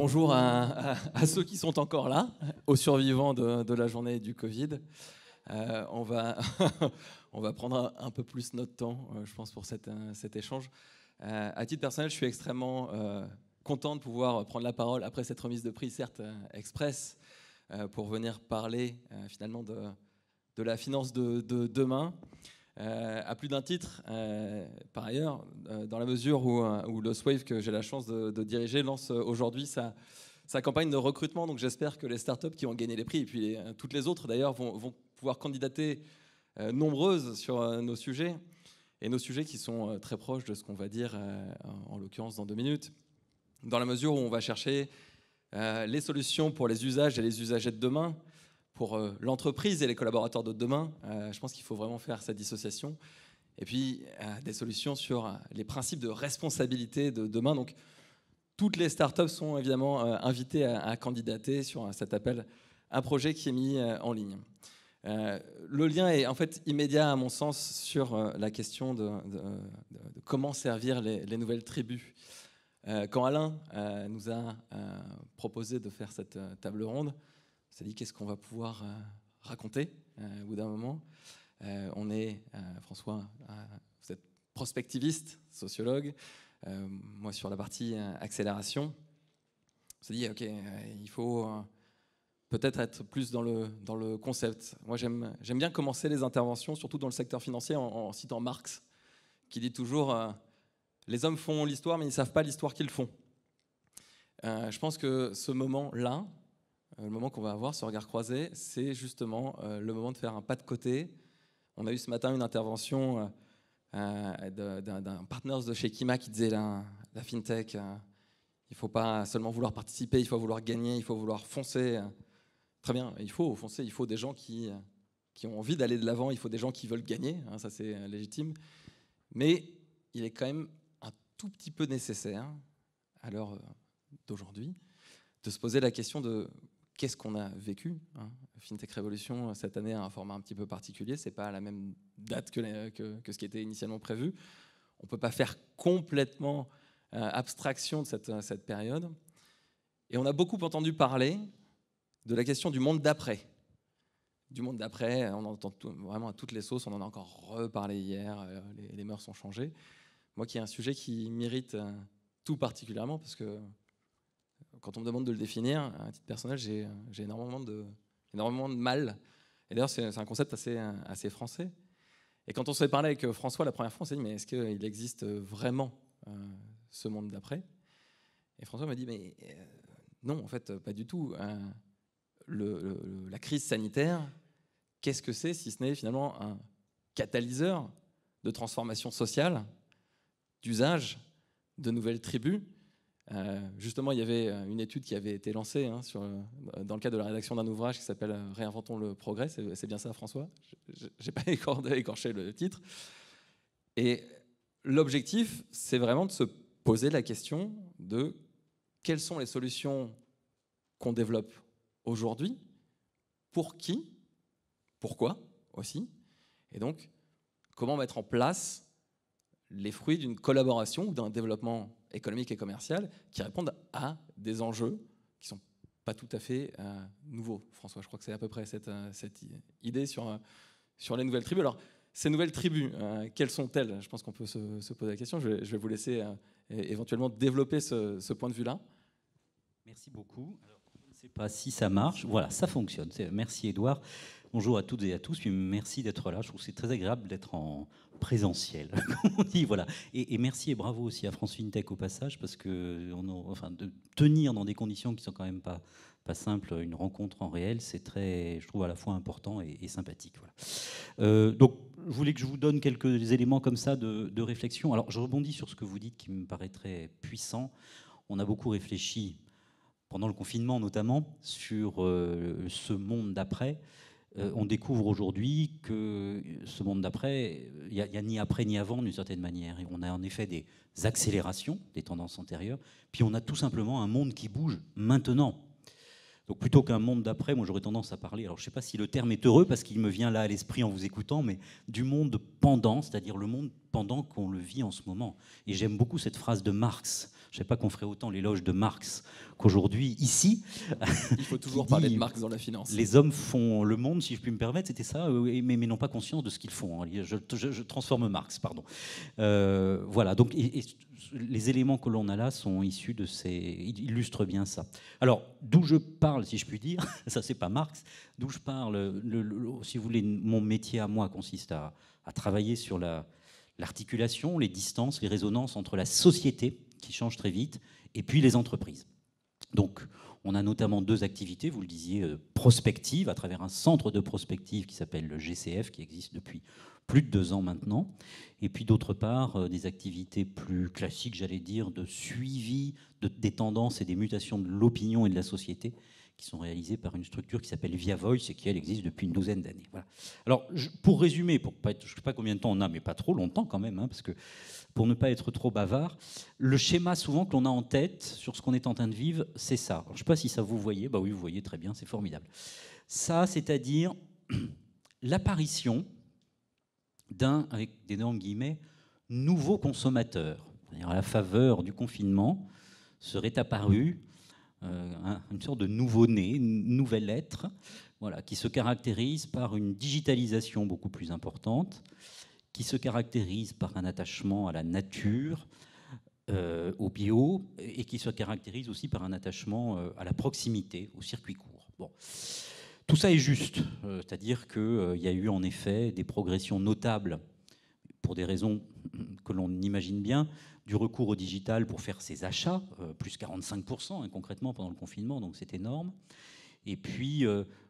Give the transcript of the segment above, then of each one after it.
bonjour à ceux qui sont encore là, aux survivants de la journée du Covid. On va, on va prendre un peu plus notre temps, je pense, pour cet échange. À titre personnel, je suis extrêmement content de pouvoir prendre la parole après cette remise de prix, certes express, pour venir parler finalement de la finance de demain. À plus d'un titre, par ailleurs, dans la mesure où Lost Wave, que j'ai la chance de diriger, lance aujourd'hui sa campagne de recrutement. Donc j'espère que les startups qui ont gagné les prix, et puis toutes les autres d'ailleurs, vont pouvoir candidater nombreuses sur nos sujets, et nos sujets qui sont très proches de ce qu'on va dire, en l'occurrence dans 2 minutes, dans la mesure où on va chercher les solutions pour les usages et les usagers de demain, pour l'entreprise et les collaborateurs de demain. Je pense qu'il faut vraiment faire cette dissociation. Et puis, des solutions sur les principes de responsabilité de demain. Donc, toutes les startups sont évidemment invitées à candidater sur cet appel, un projet qui est mis en ligne. Le lien est en fait immédiat, à mon sens, sur la question de comment servir les nouvelles tribus. Quand Alain nous a proposé de faire cette table ronde, on s'est dit qu'est-ce qu'on va pouvoir raconter au bout d'un moment. On est, François, vous êtes prospectiviste, sociologue, moi sur la partie accélération. On s'est dit, ok, il faut peut-être être plus dans le concept. Moi, j'aime bien commencer les interventions, surtout dans le secteur financier, en citant Marx, qui dit toujours les hommes font l'histoire, mais ils ne savent pas l'histoire qu'ils font. Je pense que ce moment-là, le moment qu'on va avoir, ce regard croisé, c'est justement le moment de faire un pas de côté. On a eu ce matin une intervention d'un partner de chez Kima qui disait la fintech, il ne faut pas seulement vouloir participer, il faut vouloir gagner, il faut vouloir foncer. Très bien, il faut foncer, il faut des gens qui ont envie d'aller de l'avant, il faut des gens qui veulent gagner, hein, ça c'est légitime. Mais il est quand même un tout petit peu nécessaire, à l'heure d'aujourd'hui, de se poser la question de qu'est-ce qu'on a vécu, hein. FinTech Révolution, cette année, a un format un petit peu particulier. Ce n'est pas à la même date que ce qui était initialement prévu. On ne peut pas faire complètement abstraction de cette période. Et on a beaucoup entendu parler de la question du monde d'après. Du monde d'après, on entend vraiment à toutes les sauces. On en a encore reparlé hier. Les mœurs ont changé. Moi, qui est un sujet qui m'irrite tout particulièrement, parce que quand on me demande de le définir, à titre personnel, j'ai énormément de mal. Et d'ailleurs, c'est un concept assez français. Et quand on s'est parlé avec François la première fois, on s'est dit, mais est-ce qu'il existe vraiment ce monde d'après? Et François m'a dit, mais non, en fait, pas du tout. La crise sanitaire, qu'est-ce que c'est si ce n'est finalement un catalyseur de transformation sociale, d'usage de nouvelles tribus? Justement, il y avait une étude qui avait été lancée dans le cadre de la rédaction d'un ouvrage qui s'appelle « Réinventons le progrès ». C'est bien ça, François? Je n'ai pas écorché le titre. Et l'objectif, c'est vraiment de se poser la question de quelles sont les solutions qu'on développe aujourd'hui, pour qui, pourquoi aussi, et donc comment mettre en place les fruits d'une collaboration ou d'un développement économique et commercial qui répondent à des enjeux qui ne sont pas tout à fait nouveaux. François, je crois que c'est à peu près cette idée sur les nouvelles tribus. Alors, ces nouvelles tribus, quelles sont-elles? Je pense qu'on peut se poser la question. Je vais vous laisser éventuellement développer ce point de vue-là. Merci beaucoup. Alors, je ne sais pas si ça marche. Voilà, ça fonctionne. Merci Édouard. Bonjour à toutes et à tous, puis merci d'être là. Je trouve que c'est très agréable d'être en présentiel, comme on dit, voilà. Et merci et bravo aussi à France FinTech au passage, parce que de tenir dans des conditions qui sont quand même pas simples, une rencontre en réel, c'est très, je trouve, à la fois important et sympathique. Voilà. Donc, je voulais que je vous donne quelques éléments comme ça de réflexion. Alors, je rebondis sur ce que vous dites qui me paraît très puissant. On a beaucoup réfléchi, pendant le confinement notamment, sur ce monde d'après. On découvre aujourd'hui que ce monde d'après, il n'y a ni après ni avant d'une certaine manière. Et on a en effet des accélérations des tendances antérieures, puis on a tout simplement un monde qui bouge maintenant. Donc plutôt qu'un monde d'après, moi j'aurais tendance à parler, alors je ne sais pas si le terme est heureux parce qu'il me vient là à l'esprit en vous écoutant, mais du monde pendant, c'est-à-dire le monde pendant qu'on le vit en ce moment. Et j'aime beaucoup cette phrase de Marx, Je ne savais pas qu'on ferait autant l'éloge de Marx qu'aujourd'hui, ici. Il faut toujours parler de Marx dans la finance. Les hommes font le monde, si je puis me permettre, c'était ça, mais n'ont pas conscience de ce qu'ils font. Je transforme Marx, pardon. Voilà, donc les éléments que l'on a là sont issus de ils illustrent bien ça. Alors, d'où je parle, si je puis dire, ça c'est pas Marx, d'où je parle, si vous voulez, mon métier à moi consiste à travailler sur l'articulation, les distances, les résonances entre la société, qui change très vite, et puis les entreprises. Donc, on a notamment 2 activités, vous le disiez, prospectives, à travers un centre de prospective qui s'appelle le GCF, qui existe depuis plus de 2 ans maintenant. Et puis, d'autre part, des activités plus classiques, j'allais dire, de suivi des tendances et des mutations de l'opinion et de la société, qui sont réalisées par une structure qui s'appelle Via Voice et qui, elle, existe depuis une 12aine d'années. Voilà. Alors, pour résumer, je ne sais pas combien de temps on a, mais pas trop longtemps quand même, parce que pour ne pas être trop bavard, le schéma souvent que l'on a en tête sur ce qu'on est en train de vivre, c'est ça. Alors, je ne sais pas si ça vous voyez. Bah oui, vous voyez très bien, c'est formidable. Ça, c'est-à-dire l'apparition d'un, avec d'énormes guillemets, nouveau consommateur. C'est-à-dire à la faveur du confinement, serait apparu une sorte de nouveau-né, une nouvelle être, voilà, qui se caractérise par une digitalisation beaucoup plus importante, qui se caractérise par un attachement à la nature, au bio, et qui se caractérise aussi par un attachement à la proximité, au circuit court. Bon. Tout ça est juste, c'est-à-dire qu'il y a eu en effet des progressions notables, pour des raisons que l'on imagine bien, du recours au digital pour faire ses achats, plus 45% hein, concrètement pendant le confinement, donc c'est énorme. Et puis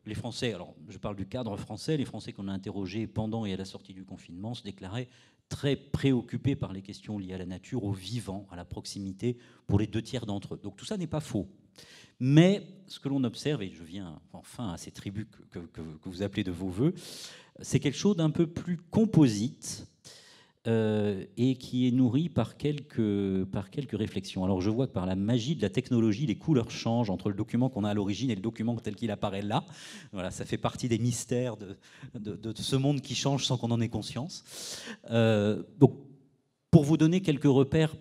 les Français, alors je parle du cadre français, les Français qu'on a interrogés pendant et à la sortie du confinement se déclaraient très préoccupés par les questions liées à la nature, au vivant, à la proximité, pour les 2/3 d'entre eux. Donc tout ça n'est pas faux. Mais ce que l'on observe, et je viens enfin à ces tribus que vous appelez de vos voeux, c'est quelque chose d'un peu plus composite, et qui est nourri par quelques réflexions. Alors je vois que par la magie de la technologie, les couleurs changent entre le document qu'on a à l'origine et le document tel qu'il apparaît là. Voilà, ça fait partie des mystères de ce monde qui change sans qu'on en ait conscience. Donc, pour vous donner quelques repères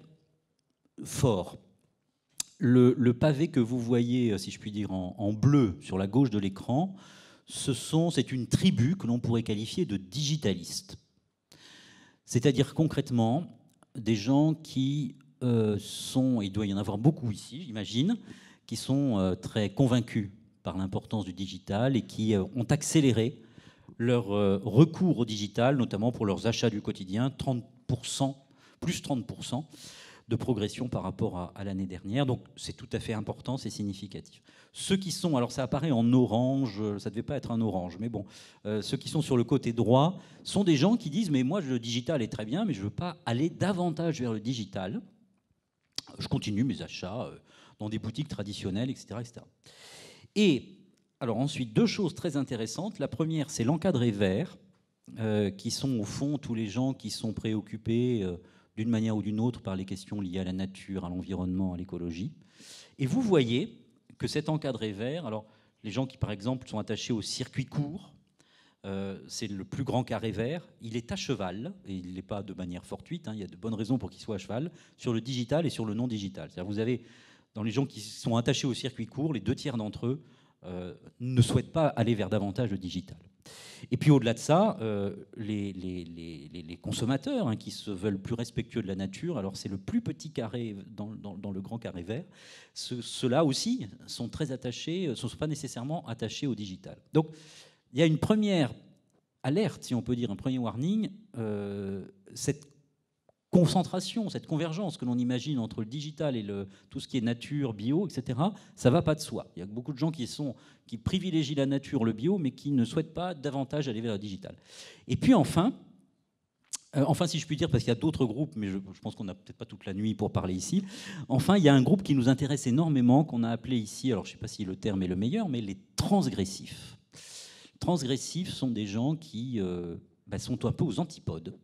forts, le pavé que vous voyez, si je puis dire, en bleu sur la gauche de l'écran, c'est une tribu que l'on pourrait qualifier de digitalistes. C'est-à-dire concrètement des gens qui sont, il doit y en avoir beaucoup ici, j'imagine, qui sont très convaincus par l'importance du digital et qui ont accéléré leur recours au digital, notamment pour leurs achats du quotidien, 30%, plus 30% de progression par rapport à l'année dernière. Donc c'est tout à fait important, c'est significatif. Ceux qui sont, alors ça apparaît en orange, ça ne devait pas être un orange, mais bon, ceux qui sont sur le côté droit sont des gens qui disent « mais moi le digital est très bien, mais je ne veux pas aller davantage vers le digital. Je continue mes achats dans des boutiques traditionnelles, etc. etc. » Et alors ensuite, 2 choses très intéressantes. La première, c'est l'encadré vert, qui sont au fond tous les gens qui sont préoccupés d'une manière ou d'une autre par les questions liées à la nature, à l'environnement, à l'écologie. Et vous voyez que cet encadré vert, alors les gens qui par exemple sont attachés au circuit court, c'est le plus grand carré vert, il est à cheval, et il n'est pas de manière fortuite, hein, il y a de bonnes raisons pour qu'il soit à cheval, sur le digital et sur le non digital. C'est-à-dire vous avez, dans les gens qui sont attachés au circuit court, les 2/3 d'entre eux ne souhaitent pas aller vers davantage le digital. Et puis au-delà de ça, les consommateurs hein, qui se veulent plus respectueux de la nature, alors c'est le plus petit carré dans le grand carré vert, ceux-là aussi sont très attachés, ne sont pas nécessairement attachés au digital. Donc il y a une première alerte, si on peut dire, un premier warning, cette concentration, cette convergence que l'on imagine entre le digital et tout ce qui est nature, bio, etc., ça ne va pas de soi. Il y a beaucoup de gens qui privilégient la nature, le bio, mais qui ne souhaitent pas davantage aller vers le digital. Et puis enfin, si je puis dire, parce qu'il y a d'autres groupes, mais je pense qu'on n'a peut-être pas toute la nuit pour parler ici, enfin, il y a un groupe qui nous intéresse énormément, qu'on a appelé ici, alors je ne sais pas si le terme est le meilleur, mais les transgressifs. Transgressifs sont des gens qui sont un peu aux antipodes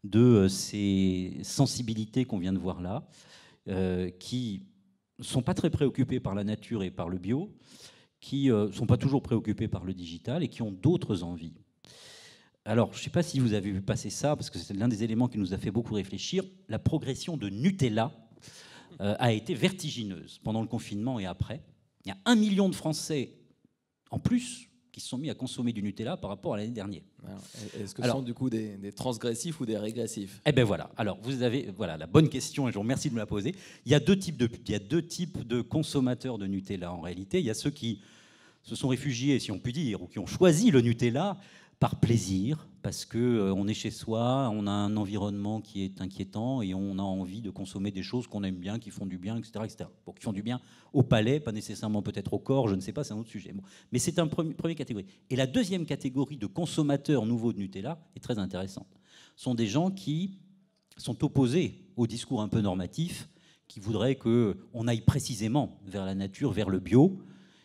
de ces sensibilités qu'on vient de voir là, qui ne sont pas très préoccupés par la nature et par le bio, qui ne sont pas toujours préoccupés par le digital et qui ont d'autres envies. Alors, je ne sais pas si vous avez vu passer ça, parce que c'est l'un des éléments qui nous a fait beaucoup réfléchir, la progression de Nutella a été vertigineuse pendant le confinement et après. Il y a 1 million de Français en plus qui se sont mis à consommer du Nutella par rapport à l'année dernière. Est-ce que ce sont du coup des transgressifs ou des régressifs? Eh bien voilà, alors vous avez la bonne question et je vous remercie de me la poser. Il y a deux types de consommateurs de Nutella en réalité. Il y a ceux qui se sont réfugiés, si on peut dire, ou qui ont choisi le Nutella par plaisir, parce qu'on est chez soi, on a un environnement qui est inquiétant et on a envie de consommer des choses qu'on aime bien, qui font du bien, etc. etc. Bon, qui font du bien au palais, pas nécessairement peut-être au corps, je ne sais pas, c'est un autre sujet. Bon. Mais c'est une première catégorie. Et la deuxième catégorie de consommateurs nouveaux de Nutella est très intéressante. Ce sont des gens qui sont opposés au discours un peu normatif, qui voudraient qu'on aille précisément vers la nature, vers le bio,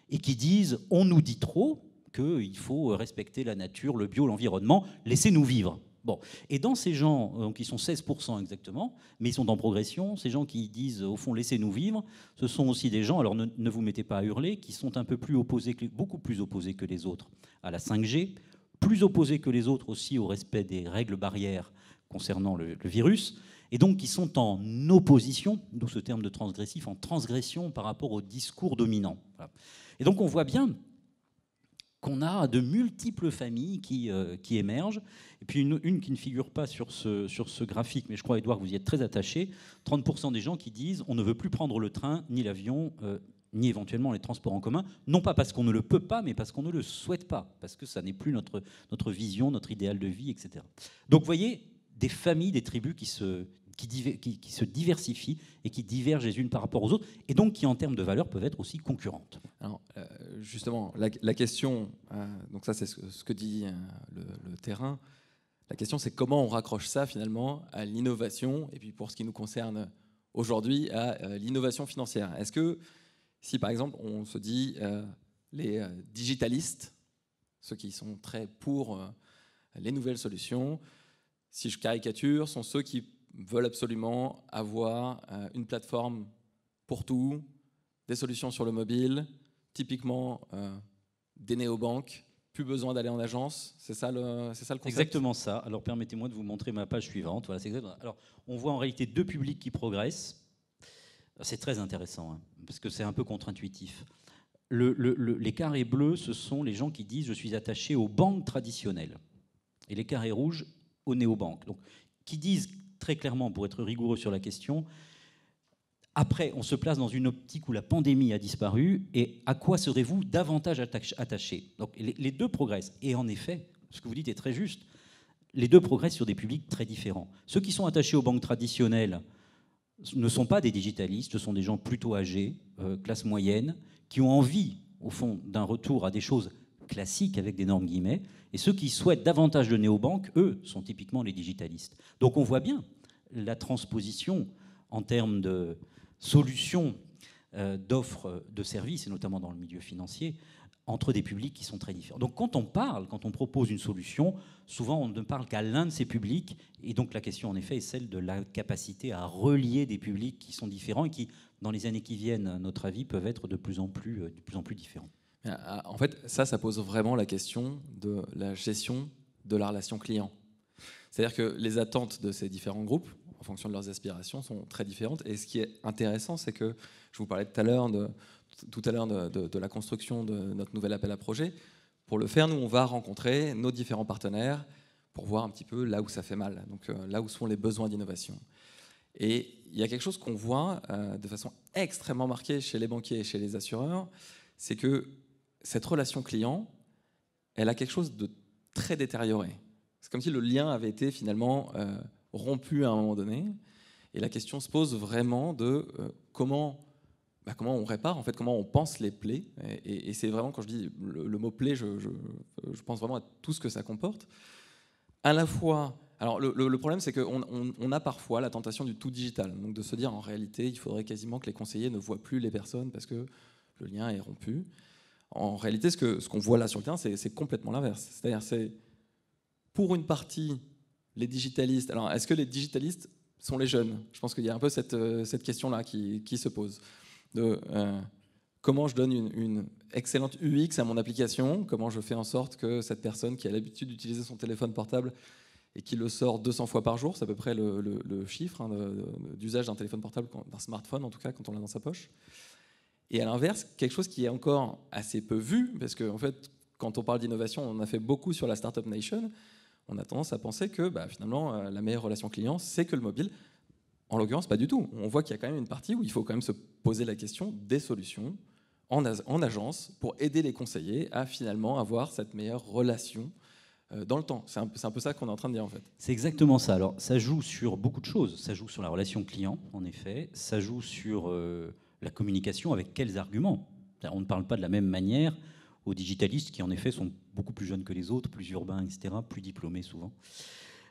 et qui disent « on nous dit trop », qu'il faut respecter la nature, le bio, l'environnement, laissez-nous vivre. Bon. Et dans ces gens, donc ils sont 16% exactement, mais ils sont en progression, ces gens qui disent au fond laissez-nous vivre, ce sont aussi des gens, alors ne vous mettez pas à hurler, qui sont un peu plus opposés, beaucoup plus opposés que les autres à la 5G, plus opposés que les autres aussi au respect des règles barrières concernant le virus, et donc qui sont en opposition, d'où ce terme de transgressif, en transgression par rapport au discours dominant. Voilà. Et donc on voit bien qu'on a de multiples familles qui émergent. Et puis une qui ne figure pas sur ce graphique, mais je crois, Édouard, vous y êtes très attaché, 30% des gens qui disent on ne veut plus prendre le train, ni l'avion, ni éventuellement les transports en commun, non pas parce qu'on ne le peut pas, mais parce qu'on ne le souhaite pas, parce que ça n'est plus notre vision, notre idéal de vie, etc. Donc vous voyez, des familles, des tribus qui se diversifient et qui divergent les unes par rapport aux autres, et donc qui, en termes de valeurs, peuvent être aussi concurrentes. Alors, justement, la question, donc ça c'est ce que dit le terrain, la question c'est comment on raccroche ça finalement à l'innovation, et puis pour ce qui nous concerne aujourd'hui, à l'innovation financière. Est-ce que si par exemple on se dit les digitalistes, ceux qui sont très pour les nouvelles solutions, si je caricature, sont ceux qui veulent absolument avoir une plateforme pour tout, des solutions sur le mobile, typiquement des néobanques, plus besoin d'aller en agence, c'est ça le concept? Exactement ça. Alors permettez-moi de vous montrer ma page suivante. Voilà, c'est exactement. Alors on voit en réalité deux publics qui progressent. C'est très intéressant, hein, parce que c'est un peu contre-intuitif. Les carrés bleus, ce sont les gens qui disent « je suis attaché aux banques traditionnelles ». Et les carrés rouges, aux néobanques. Donc, qui disent très clairement, pour être rigoureux sur la question, après, on se place dans une optique où la pandémie a disparu, et à quoi serez-vous davantage attaché? Donc les deux progressent. Et en effet, ce que vous dites est très juste, les deux progressent sur des publics très différents. Ceux qui sont attachés aux banques traditionnelles ne sont pas des digitalistes, ce sont des gens plutôt âgés, classe moyenne, qui ont envie, au fond, d'un retour à des choses classiques, avec d'énormes guillemets, et ceux qui souhaitent davantage de néobanques, eux, sont typiquement les digitalistes. Donc on voit bien la transposition en termes de solutions d'offres de services, et notamment dans le milieu financier, entre des publics qui sont très différents. Donc quand on propose une solution, souvent on ne parle qu'à l'un de ces publics, et donc la question en effet est celle de la capacité à relier des publics qui sont différents et qui, dans les années qui viennent, à notre avis, peuvent être de plus en plus différents. En fait, ça pose vraiment la question de la gestion de la relation client. C'est-à-dire que les attentes de ces différents groupes, en fonction de leurs aspirations, sont très différentes. Et ce qui est intéressant, c'est que je vous parlais tout à l'heure de la construction de notre nouvel appel à projet. Pour le faire, nous, on va rencontrer nos différents partenaires pour voir un petit peu là où ça fait mal, donc là où sont les besoins d'innovation. Et il y a quelque chose qu'on voit de façon extrêmement marquée chez les banquiers et chez les assureurs, c'est que cette relation client, elle a quelque chose de très détérioré. C'est comme si le lien avait été finalement rompu à un moment donné. Et la question se pose vraiment de comment on répare, en fait, comment on pense les plaies. Et c'est vraiment, quand je dis le mot plaie, je pense vraiment à tout ce que ça comporte. À la fois, alors le problème, c'est qu'on a parfois la tentation du tout digital. Donc de se dire, en réalité, il faudrait quasiment que les conseillers ne voient plus les personnes parce que le lien est rompu. En réalité, ce qu'on voit là sur le terrain, c'est complètement l'inverse. C'est-à-dire, c'est pour une partie les digitalistes. Alors, est-ce que les digitalistes sont les jeunes? Je pense qu'il y a un peu cette question-là qui se pose. Comment je donne une excellente UX à mon application? Comment je fais en sorte que cette personne qui a l'habitude d'utiliser son téléphone portable et qui le sort 200 fois par jour, c'est à peu près le chiffre d'usage d'un téléphone portable, d'un smartphone en tout cas, quand on l'a dans sa poche. Et à l'inverse, quelque chose qui est encore assez peu vu, parce qu'en fait, quand on parle d'innovation, on en a fait beaucoup sur la Startup Nation, on a tendance à penser que finalement, la meilleure relation client, c'est que le mobile. En l'occurrence, pas du tout. On voit qu'il y a quand même une partie où il faut quand même se poser la question des solutions en agence pour aider les conseillers à finalement avoir cette meilleure relation dans le temps. C'est un peu ça qu'on est en train de dire en fait. C'est exactement ça. Alors ça joue sur beaucoup de choses. Ça joue sur la relation client, en effet. Ça joue sur la communication avec quels arguments. On ne parle pas de la même manière aux digitalistes qui en effet sont beaucoup plus jeunes que les autres, plus urbains, etc., plus diplômés souvent.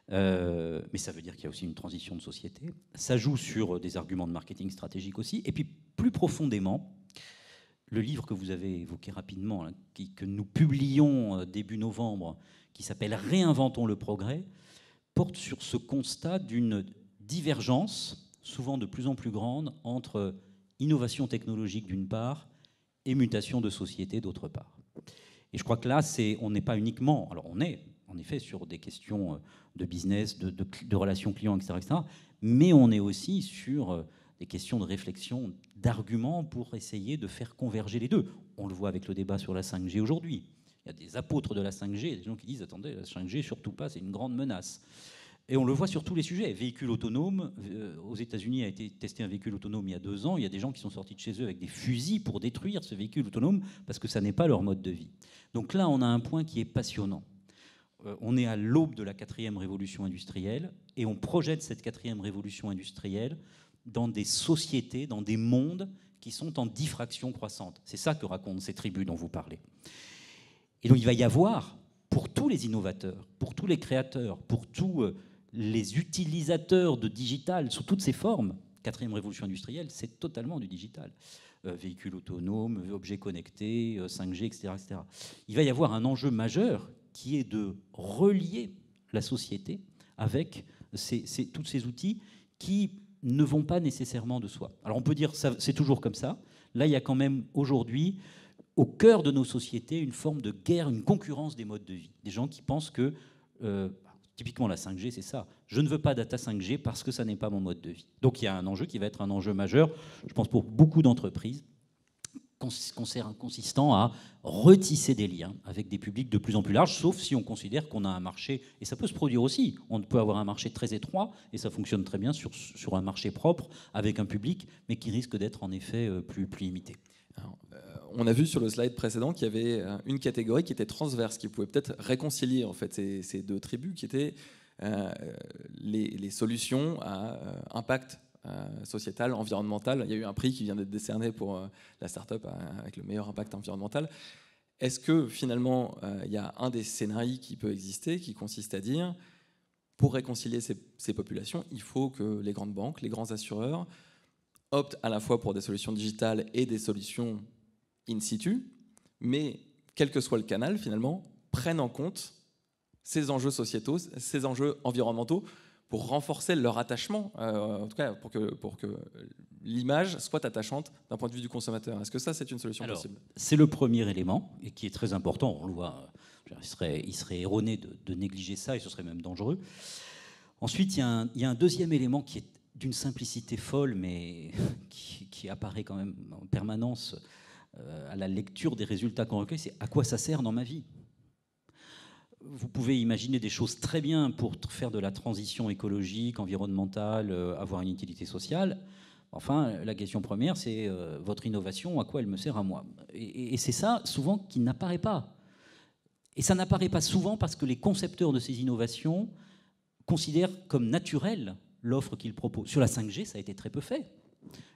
Mais ça veut dire qu'il y a aussi une transition de société. Ça joue sur des arguments de marketing stratégique aussi. Et puis plus profondément, le livre que vous avez évoqué rapidement, hein, que nous publions début novembre, qui s'appelle « Réinventons le progrès », porte sur ce constat d'une divergence, souvent de plus en plus grande, entre innovation technologique d'une part et mutation de société d'autre part. Et je crois que là, on n'est pas uniquement... Alors on est en effet sur des questions de business, de relations clients, etc., etc., mais on est aussi sur des questions de réflexion, d'arguments pour essayer de faire converger les deux. On le voit avec le débat sur la 5G aujourd'hui. Il y a des apôtres de la 5G, des gens qui disent « Attendez, la 5G, surtout pas, c'est une grande menace ». Et on le voit sur tous les sujets. Véhicule autonome, aux États-Unis a été testé un véhicule autonome il y a 2 ans. Il y a des gens qui sont sortis de chez eux avec des fusils pour détruire ce véhicule autonome parce que ça n'est pas leur mode de vie. Donc là, on a un point qui est passionnant. On est à l'aube de la 4e révolution industrielle et on projette cette 4e révolution industrielle dans des sociétés, dans des mondes qui sont en diffraction croissante. C'est ça que racontent ces tribus dont vous parlez. Et donc il va y avoir, pour tous les innovateurs, pour tous les créateurs, pour tous les utilisateurs de digital sous toutes ses formes, 4e révolution industrielle, c'est totalement du digital. Véhicules autonomes, objets connectés, 5G, etc., etc. Il va y avoir un enjeu majeur qui est de relier la société avec tous ces outils qui ne vont pas nécessairement de soi. Alors on peut dire que c'est toujours comme ça. Là, il y a quand même aujourd'hui, au cœur de nos sociétés, une forme de guerre, une concurrence des modes de vie. Des gens qui pensent que, typiquement la 5G, c'est ça. Je ne veux pas data 5G parce que ça n'est pas mon mode de vie. Donc il y a un enjeu qui va être un enjeu majeur, je pense, pour beaucoup d'entreprises, consistant à retisser des liens avec des publics de plus en plus larges, sauf si on considère qu'on a un marché, et ça peut se produire aussi, on peut avoir un marché très étroit, et ça fonctionne très bien sur un marché propre, avec un public, mais qui risque d'être en effet plus limité. Alors, on a vu sur le slide précédent qu'il y avait une catégorie qui était transverse, qui pouvait peut-être réconcilier en fait, ces deux tribus, qui étaient les solutions à impact sociétal, environnemental. Il y a eu un prix qui vient d'être décerné pour la start-up avec le meilleur impact environnemental. Est-ce que finalement, il y a un des scénarios qui peut exister, qui consiste à dire, pour réconcilier ces populations, il faut que les grandes banques, les grands assureurs optent à la fois pour des solutions digitales et des solutions in situ, mais quel que soit le canal, finalement, prennent en compte ces enjeux sociétaux, ces enjeux environnementaux, pour renforcer leur attachement, en tout cas pour que l'image soit attachante d'un point de vue du consommateur. Est-ce que ça, c'est une solution possible ? C'est le premier élément, et qui est très important. On le voit, il serait erroné de négliger ça, et ce serait même dangereux. Ensuite, il y a un deuxième élément qui est d'une simplicité folle, mais qui apparaît quand même en permanence à la lecture des résultats qu'on recueille, c'est à quoi ça sert dans ma vie ? Vous pouvez imaginer des choses très bien pour faire de la transition écologique, environnementale, avoir une utilité sociale. Enfin, la question première, c'est votre innovation, à quoi elle me sert à moi ? Et c'est ça, souvent, qui n'apparaît pas. Et ça n'apparaît pas souvent parce que les concepteurs de ces innovations considèrent comme naturelle l'offre qu'ils proposent. Sur la 5G, ça a été très peu fait.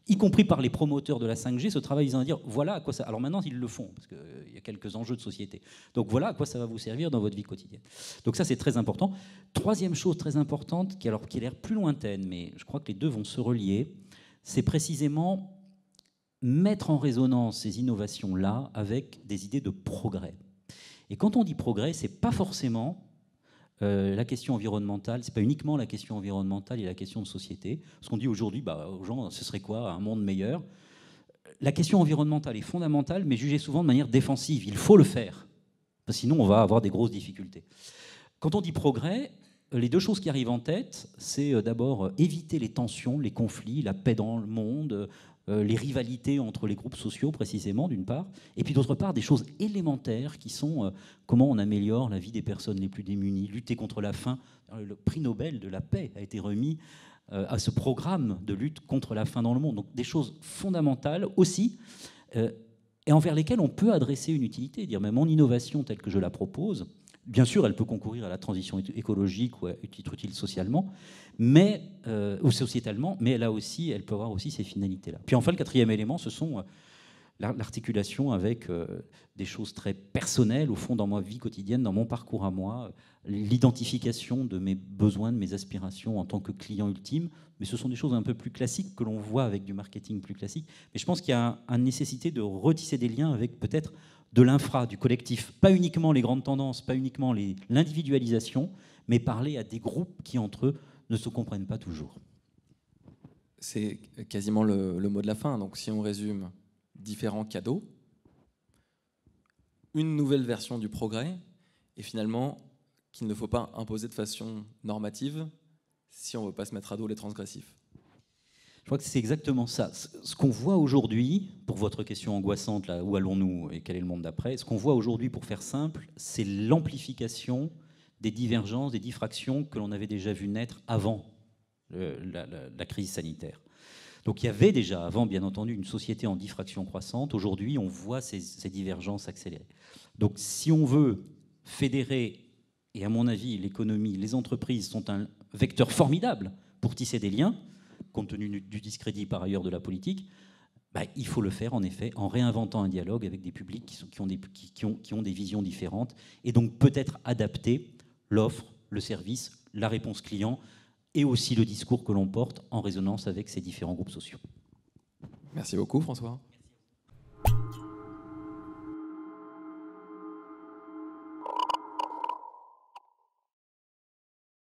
Y compris par les promoteurs de la 5G, ce travail, ils vont dire voilà à quoi ça. Alors maintenant, ils le font, parce qu'il y a quelques enjeux de société. Donc voilà à quoi ça va vous servir dans votre vie quotidienne. Donc ça, c'est très important. Troisième chose très importante, qui a l'air plus lointaine, mais je crois que les deux vont se relier, c'est précisément mettre en résonance ces innovations-là avec des idées de progrès. Et quand on dit progrès, c'est pas forcément la question environnementale, c'est pas uniquement la question environnementale et la question de société. Ce qu'on dit aujourd'hui aux gens, ce serait quoi un monde meilleur ? La question environnementale est fondamentale, mais jugée souvent de manière défensive. Il faut le faire, parce que sinon on va avoir des grosses difficultés. Quand on dit progrès, les deux choses qui arrivent en tête, c'est d'abord éviter les tensions, les conflits, la paix dans le monde, les rivalités entre les groupes sociaux précisément d'une part, et puis d'autre part des choses élémentaires qui sont comment on améliore la vie des personnes les plus démunies, lutter contre la faim. Le prix Nobel de la paix a été remis à ce programme de lutte contre la faim dans le monde. Donc des choses fondamentales aussi, et envers lesquelles on peut adresser une utilité, dire même mon innovation telle que je la propose, bien sûr elle peut concourir à la transition écologique ou être utile socialement, ou sociétalement, mais elle peut avoir aussi ces finalités-là. Puis enfin le quatrième élément, ce sont l'articulation avec des choses très personnelles, au fond, dans ma vie quotidienne, dans mon parcours à moi, l'identification de mes besoins, de mes aspirations en tant que client ultime. Mais ce sont des choses un peu plus classiques que l'on voit avec du marketing plus classique. Mais je pense qu'il y a une nécessité de retisser des liens avec peut-être de l'infra, du collectif. Pas uniquement les grandes tendances, pas uniquement l'individualisation, mais parler à des groupes qui, entre eux, ne se comprennent pas toujours. C'est quasiment le mot de la fin. Donc si on résume, différents cadeaux, une nouvelle version du progrès, et finalement qu'il ne faut pas imposer de façon normative si on ne veut pas se mettre à dos les transgressifs. Je crois que c'est exactement ça. Ce qu'on voit aujourd'hui, pour votre question angoissante, là, où allons-nous et quel est le monde d'après, ce qu'on voit aujourd'hui, pour faire simple, c'est l'amplification des divergences, des diffractions que l'on avait déjà vu naître avant la crise sanitaire. Donc il y avait déjà avant, bien entendu, une société en diffraction croissante. Aujourd'hui, on voit ces divergences accélérer. Donc si on veut fédérer, et à mon avis, l'économie, les entreprises sont un vecteur formidable pour tisser des liens, compte tenu du discrédit par ailleurs de la politique, il faut le faire en effet en réinventant un dialogue avec des publics qui ont des visions différentes, et donc peut-être adapter l'offre, le service, la réponse client, et aussi le discours que l'on porte en résonance avec ces différents groupes sociaux. Merci beaucoup François.